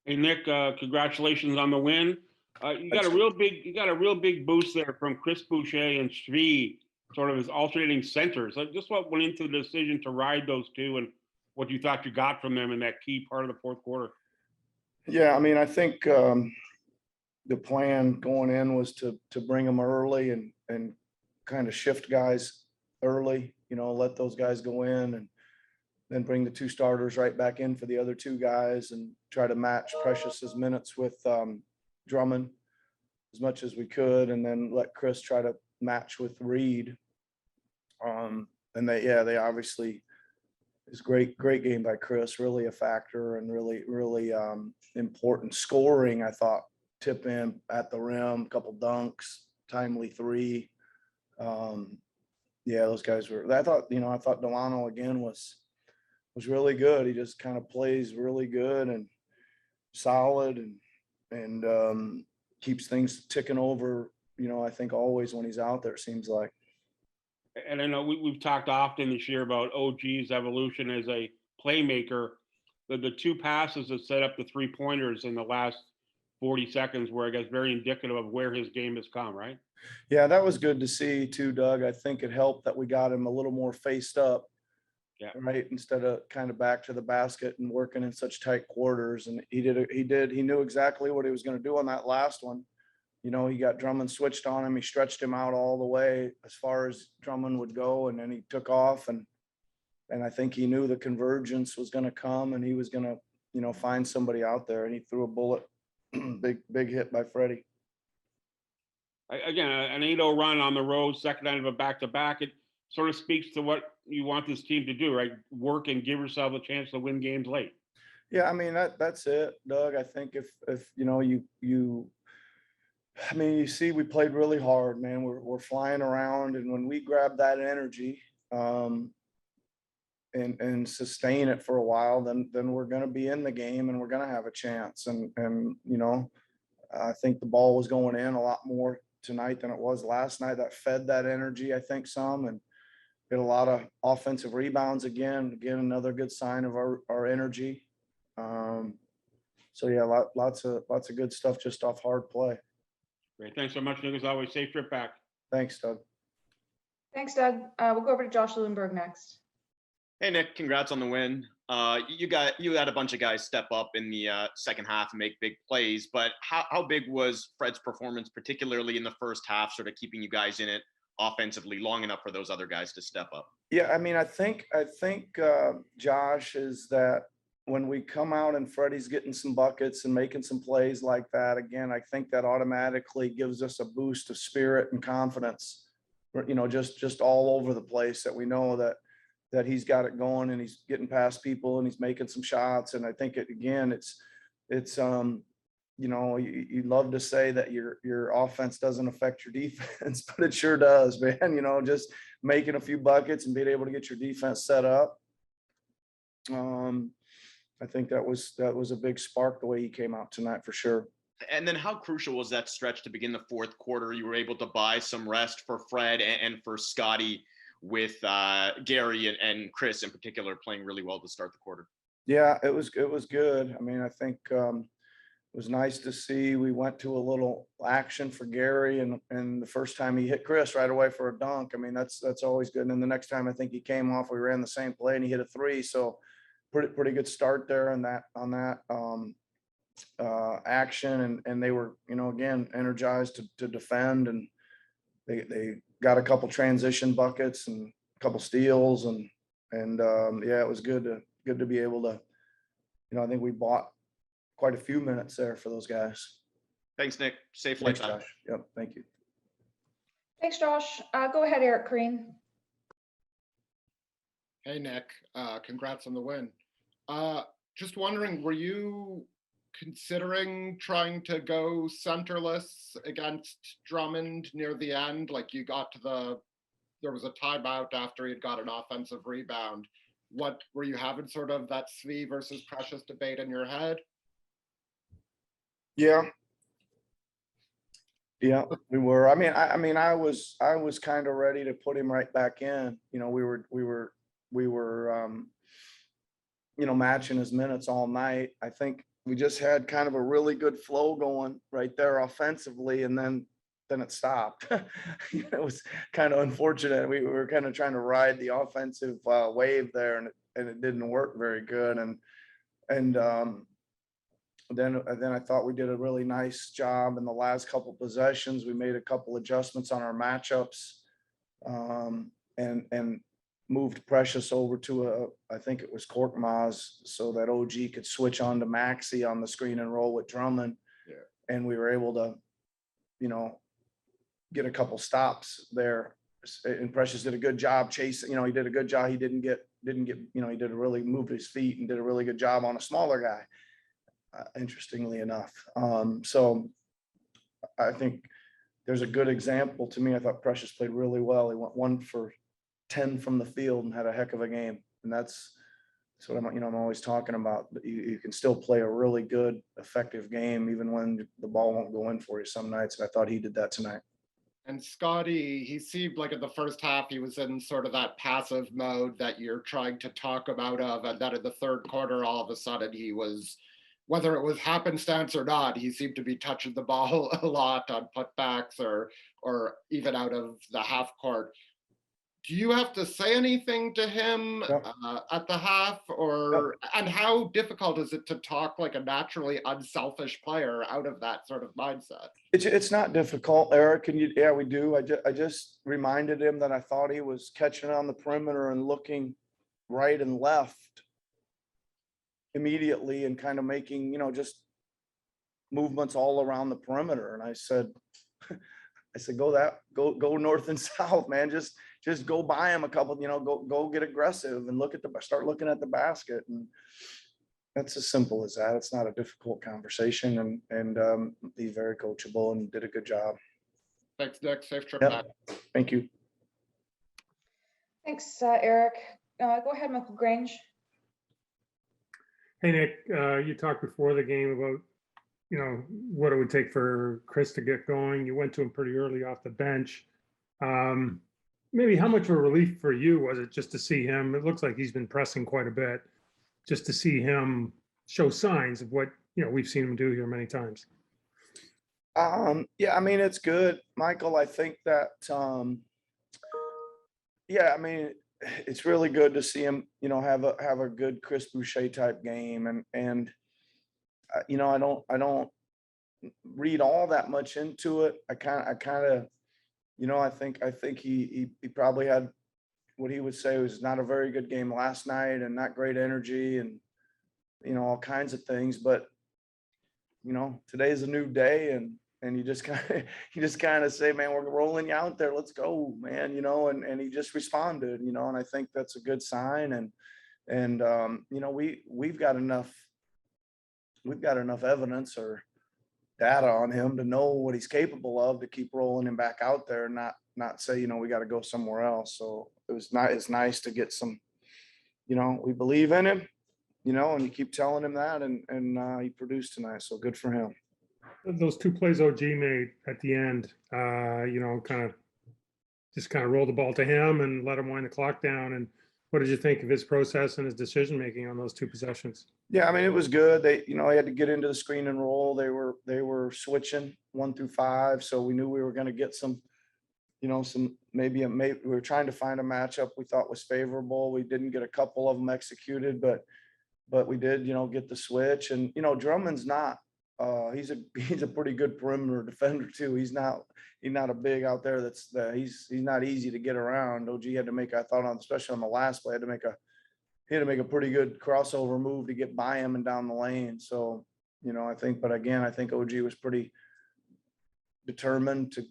Hey Nick, congratulations on the win. You got a real big boost there from Chris Boucher and Svi, sort of as alternating centers. Like just what went into the decision to ride those two, and what you thought you got from them in that key part of the fourth quarter. Yeah, I mean, I think the plan going in was to bring them early and kind of shift guys early. Let those guys go in and then bring the two starters right back in for the other two guys and try to match Precious's minutes with Drummond as much as we could, and then let Chris try to match with Reed. And they obviously, it's great game by Chris, really a factor and really important scoring. I thought tip in at the rim, a couple dunks, timely three. Those guys were, I thought Delano again was really good. He just kind of plays really good and solid and keeps things ticking over, I think always when he's out there, it seems like. And I know we've talked often this year about OG's evolution as a playmaker. The two passes that set up the 3-pointers in the last 40 seconds were, I guess, very indicative of where his game has come, right? Yeah, that was good to see too, Doug. I think it helped that we got him a little more faced up. Yeah. Right. Instead of kind of back to the basket and working in such tight quarters. And he knew exactly what he was going to do on that last one. He got Drummond switched on him. He stretched him out all the way as far as Drummond would go. And then he took off and I think he knew the convergence was going to come and he was going to, find somebody out there, and he threw a bullet. big hit by Freddie. Again, an 8-0 run on the road, second night of a back-to-back. It sort of speaks to what you want this team to do, right? Work and give yourself a chance to win games late. Yeah, I mean, that's it, Doug. I think if you see, we played really hard, man. We're flying around, and when we grab that energy and sustain it for a while, then we're going to be in the game and we're going to have a chance. And I think the ball was going in a lot more tonight than it was last night. That fed that energy, I think, some, and get a lot of offensive rebounds again, another good sign of our energy. So yeah, lots of good stuff just off hard play. Great. Thanks so much, Nick. As always, safe trip back. Thanks, Doug. Thanks, Doug. We'll go over to Josh Lewinberg next. Hey, Nick, congrats on the win. You had a bunch of guys step up in the second half and make big plays, but how big was Fred's performance, particularly in the first half, sort of keeping you guys in it offensively long enough for those other guys to step up? Yeah, I mean, I think Josh, is that when we come out and Freddie's getting some buckets and making some plays like that, again, I think that automatically gives us a boost of spirit and confidence, just all over the place, that we know that he's got it going and he's getting past people and he's making some shots. And I think it's you love to say that your offense doesn't affect your defense, but it sure does, man. Just making a few buckets and being able to get your defense set up. I think that was a big spark the way he came out tonight, for sure. And then how crucial was that stretch to begin the fourth quarter? You were able to buy some rest for Fred and for Scotty, with Gary and Chris in particular playing really well to start the quarter. Yeah, it was good. I mean, I think it was nice to see. We went to a little action for Gary, and the first time he hit Chris right away for a dunk. I mean, that's always good. And then the next time I think he came off, we ran the same play and he hit a three. So pretty good start there on that action, and they were, again, energized to defend, and they got a couple transition buckets and a couple steals, and yeah, it was good to be able to, I think we bought quite a few minutes there for those guys. Thanks, Nick. Safe flight. Thanks, Josh. Yep, thank you. Thanks, Josh. Go ahead, Eric Green. Hey, Nick. Congrats on the win. Just wondering, were you considering trying to go centerless against Drummond near the end? Like, you got to there was a timeout after he'd got an offensive rebound. What were you having, sort of that Svi versus Precious debate in your head? Yeah, we were. I mean, I was kind of ready to put him right back in. We were matching his minutes all night. I think we just had kind of a really good flow going right there offensively, and then it stopped. It was kind of unfortunate. We were kind of trying to ride the offensive wave there, and it didn't work very good. And then I thought we did a really nice job in the last couple possessions. We made a couple adjustments on our matchups, and moved Precious over to I think it was Korkmaz, so that OG could switch on to Maxey on the screen and roll with Drummond. Yeah. And we were able to, get a couple stops there. And Precious did a good job chasing, he did a good job. He didn't get, he did a really moved his feet and did a really good job on a smaller guy, interestingly enough. So I think there's a good example to me. I thought Precious played really well. He went 1 for 10 from the field and had a heck of a game. And that's what I'm always talking about. You can still play a really good, effective game, even when the ball won't go in for you some nights. And I thought he did that tonight. And Scotty, he seemed like in the first half, he was in sort of that passive mode that you're trying to talk about and then in the third quarter, all of a sudden he was, whether it was happenstance or not, he seemed to be touching the ball a lot on putbacks or even out of the half court. Do you have to say anything to him at the half, and how difficult is it to talk like a naturally unselfish player out of that sort of mindset? It's not difficult, Eric. And yeah, we do. I just reminded him that I thought he was catching on the perimeter and looking right and left immediately and kind of making, just movements all around the perimeter. And I said, go north and south, man. Just go buy him a couple, go get aggressive and start looking at the basket. And that's as simple as that. It's not a difficult conversation, and he's very coachable and did a good job. Thanks, Nick. Safe trip Yep. back. Thank you. Thanks, Eric. Go ahead, Michael Grange. Hey, Nick, you talked before the game about, what it would take for Chris to get going. You went to him pretty early off the bench. Maybe how much of a relief for you was it just to see him? It looks like he's been pressing quite a bit, just to see him show signs of what, we've seen him do here many times. Yeah, I mean, it's good, Michael. I think that, it's really good to see him, have a good Chris Boucher type game. And I don't read all that much into it. I kind of, I think he probably had what he would say was not a very good game last night and not great energy and, all kinds of things. But, today's a new day, and you just kind of say, man, we're rolling you out there. Let's go, man. And he just responded, and I think that's a good sign. And we've got enough evidence or data on him to know what he's capable of to keep rolling him back out there and not say, we got to go somewhere else. So it's nice to get some, we believe in him, and you keep telling him that, and he produced tonight. So good for him. Those 2 plays OG made at the end, kind of roll the ball to him and let him wind the clock down. And what did you think of his process and his decision making on those 2 possessions? Yeah, I mean, it was good. They, he had to get into the screen and roll. They were switching 1 through 5, so we knew we were going to get some, maybe we were trying to find a matchup we thought was favorable. We didn't get a couple of them executed, but we did, get the switch. And Drummond's not. He's a pretty good perimeter defender too. He's not a big out there. He's not easy to get around. OG had to make, I thought, especially on the last play, he had to make a pretty good crossover move to get by him and down the lane. So, I think OG was pretty determined to,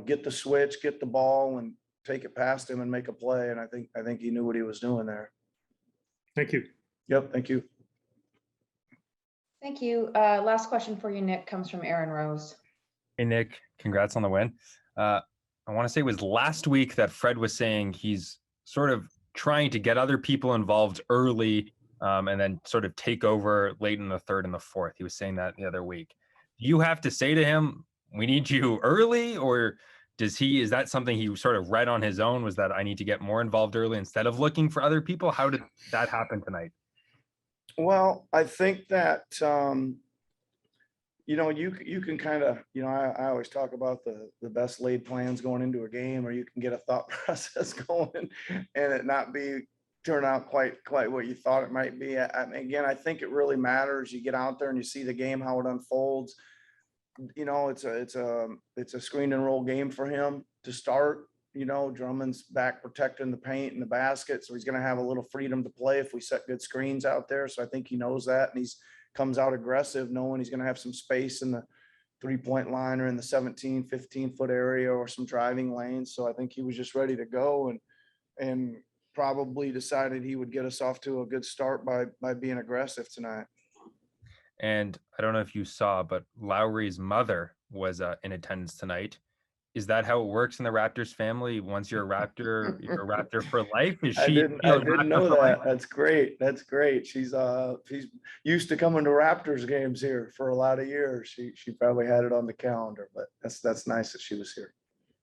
get the switch, get the ball and take it past him and make a play. And I think he knew what he was doing there. Thank you. Yep. Thank you. Thank you. Last question for you, Nick, comes from Aaron Rose. Hey, Nick, congrats on the win. I want to say it was last week that Fred was saying he's sort of trying to get other people involved early and then sort of take over late in the third and the fourth. He was saying that the other week. Do you have to say to him, we need you early, or is that something he sort of read on his own, was that I need to get more involved early instead of looking for other people? How did that happen tonight? Well, I think that, you can kind of, I always talk about the best laid plans going into a game, or you can get a thought process going and it not turn out quite what you thought it might be. Again, I think it really matters. You get out there and you see the game, how it unfolds. It's a screen and roll game for him to start. Drummond's back protecting the paint and the basket, so he's going to have a little freedom to play if we set good screens out there. So I think he knows that, and he's comes out aggressive, knowing he's going to have some space in the 3-point line or in the 17, 15-foot area or some driving lanes. So I think he was just ready to go and probably decided he would get us off to a good start by being aggressive tonight. And I don't know if you saw, but Lowry's mother was in attendance tonight. Is that how it works in the Raptors family? Once you're a Raptor for life? Is I she? didn't know that. That's great. That's great. She's used to coming to Raptors games here for a lot of years. She probably had it on the calendar, but that's nice that she was here.